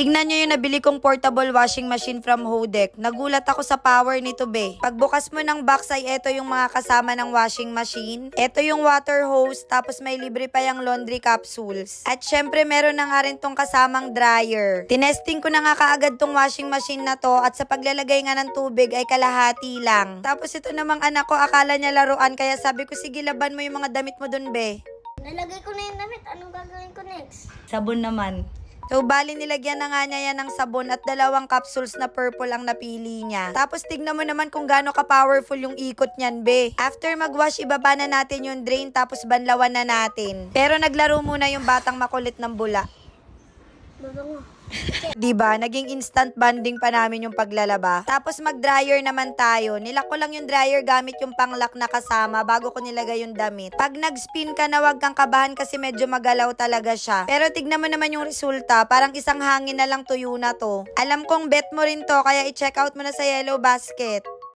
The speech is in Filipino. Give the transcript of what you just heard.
Tignan nyo yung nabili kong portable washing machine from Hodek. Nagulat ako sa power nito, be. Pagbukas mo ng box ay eto yung mga kasama ng washing machine. Eto yung water hose, tapos may libre pa yung laundry capsules. At syempre meron na nga rin tong kasamang dryer. Tinesting ko na nga kaagad tong washing machine na to at sa paglalagay nga ng tubig ay kalahati lang. Tapos ito namang anak ko akala niya laruan kaya sabi ko sige laban mo yung mga damit mo dun, be. Nalagay ko na yung damit. Anong gagawin ko next? Sabon naman. So, bali nilagyan na nga niya yan ng sabon at 2 capsules na purple ang napili niya. Tapos, tignan mo naman kung gaano ka-powerful yung ikot niyan, be. After mag-wash, ibaba na natin yung drain tapos banlawan na natin. Pero naglaro muna yung batang makulit ng bula. Babango. Diba? Naging instant bonding pa namin yung paglalaba. Tapos mag-dryer naman tayo. Nilak ko lang yung dryer gamit yung panglock na kasama bago ko nilagay yung damit. Pag nag-spin ka na wag kang kabahan kasi medyo magalaw talaga siya. Pero tignan mo naman yung resulta. Parang isang hangin na lang tuyo na to. Alam kong bet mo rin to kaya i-check out mo na sa Yellow Basket.